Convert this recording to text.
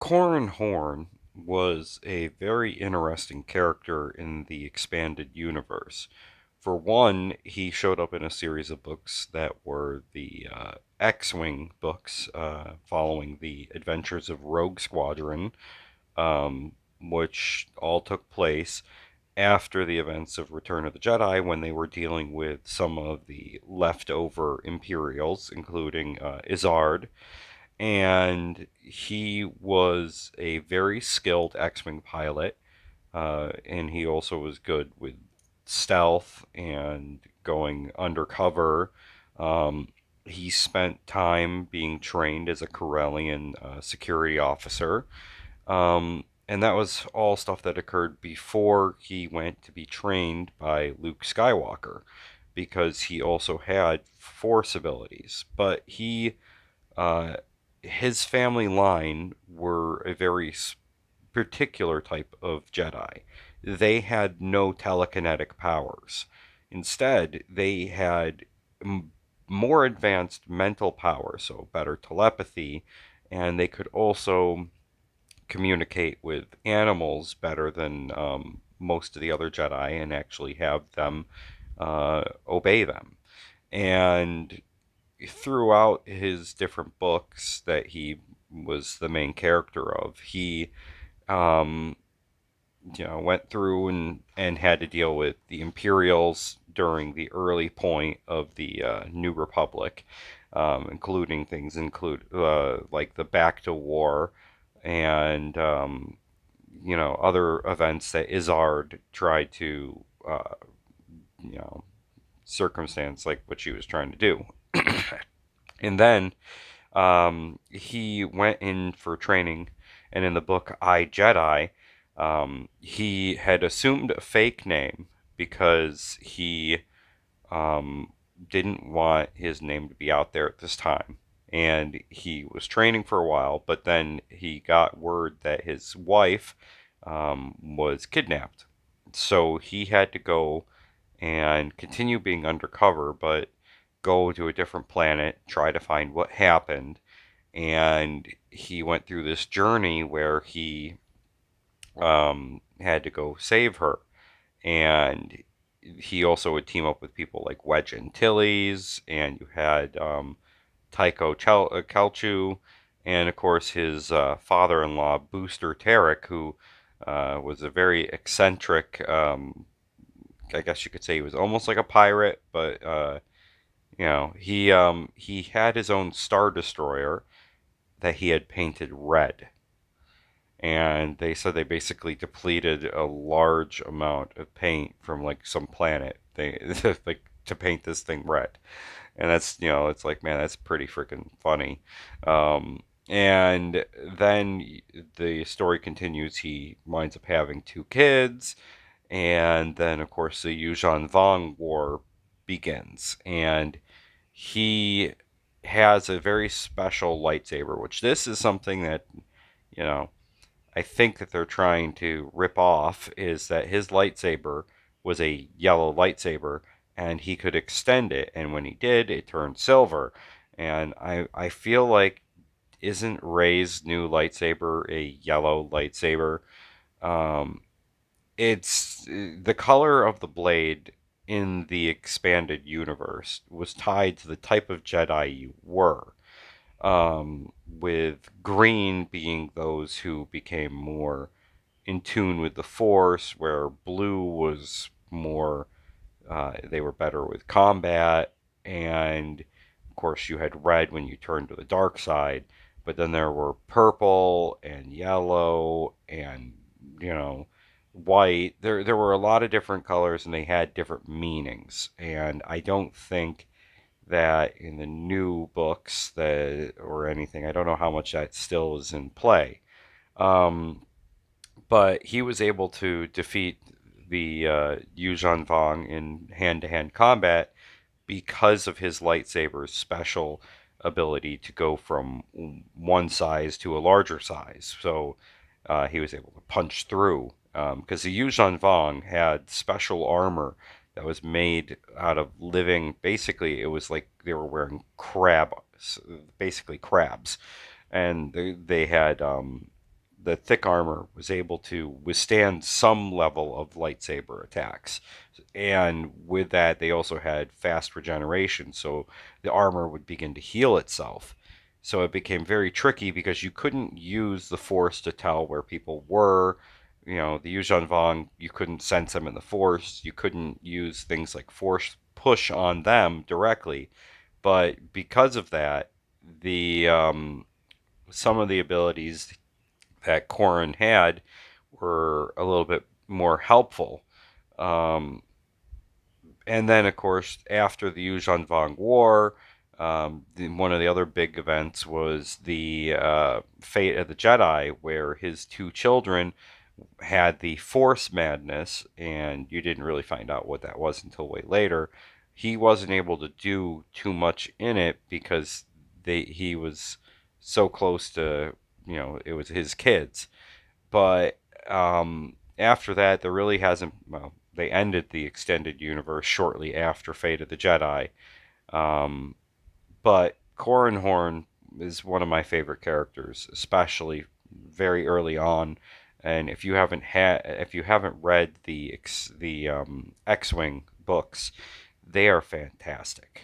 Corran Horn was a very interesting character in the expanded universe. For one, he showed up in a series of books that were the X-Wing books, following the adventures of Rogue Squadron, which all took place after the events of Return of the Jedi when they were dealing with some of the leftover Imperials, including Izzard, and he was a very skilled X-Wing pilot, and he also was good with stealth and going undercover. Um, he spent time being trained as a Corellian security officer, and that was all stuff that occurred before he went to be trained by Luke Skywalker, because he also had Force abilities. But uh, his family line were a very particular type of Jedi. They had no telekinetic powers. Instead, they had more advanced mental power, so better telepathy, and they could also communicate with animals better than most of the other Jedi and actually have them obey them. And throughout his different books that he was the main character of, he um, went through and had to deal with the Imperials during the early point of the New Republic, including things like the Back to War and other events that Izzard tried to you know circumstance, like what she was trying to do. And then he went in for training, and in the book I Jedi, he had assumed a fake name because he um, didn't want his name to be out there at this time. And he was training for a while, but then he got word that his wife was kidnapped. So he had to go and continue being undercover, but go to a different planet, try to find what happened. And he went through this journey where he had to go save her. And he also would team up with people like Wedge Antilles, and you had Tycho Kelchu, and of course his father-in-law Booster Tarek, who was a very eccentric. I guess you could say he was almost like a pirate, but he had his own star destroyer that he had painted red, and they said they basically depleted a large amount of paint from like some planet they like to paint this thing red. And that's, it's like, man, that's pretty freaking funny. And then the story continues. He winds up having two kids, and then of course the Yuuzhan Vong War begins, and he has a very special lightsaber, which this is something that, you know, I think that they're trying to rip off, is that his lightsaber was a yellow lightsaber, and he could extend it, and when he did, it turned silver. And I feel like, isn't Rey's new lightsaber a yellow lightsaber? Um, it's the color of the blade in the expanded universe was tied to the type of Jedi you were, with green being those who became more in tune with the Force, where blue was more, they were better with combat, and of course you had red when you turned to the dark side, but then there were purple and yellow and, you know, white. There were a lot of different colors, and they had different meanings, and I don't think that in the new books that or anything, I don't know how much that still is in play. Um, but he was able to defeat the Yuuzhan Vong in hand-to-hand combat because of his lightsaber's special ability to go from one size to a larger size. So he was able to punch through, because the Yuuzhan Vong had special armor that was made out of living. Basically, it was like they were wearing basically crabs, and they had the thick armor was able to withstand some level of lightsaber attacks. And with that, they also had fast regeneration, so the armor would begin to heal itself. So it became very tricky because you couldn't use the Force to tell where people were. You know, the Yuuzhan Vong, you couldn't sense them in the Force. You couldn't use things like Force push on them directly. But because of that, the some of the abilities that Corran had were a little bit more helpful. Um, and then, of course, after the Yuuzhan Vong War, one of the other big events was the fate of the Jedi, where his two children had the Force madness, and you didn't really find out what that was until way later. He wasn't able to do too much in it because he was so close to, it was his kids. But after that, there really hasn't. Well, they ended the extended universe shortly after Fate of the Jedi. Um, but Corran Horn is one of my favorite characters, especially very early on. And if you haven't read the X-wing books, they are fantastic.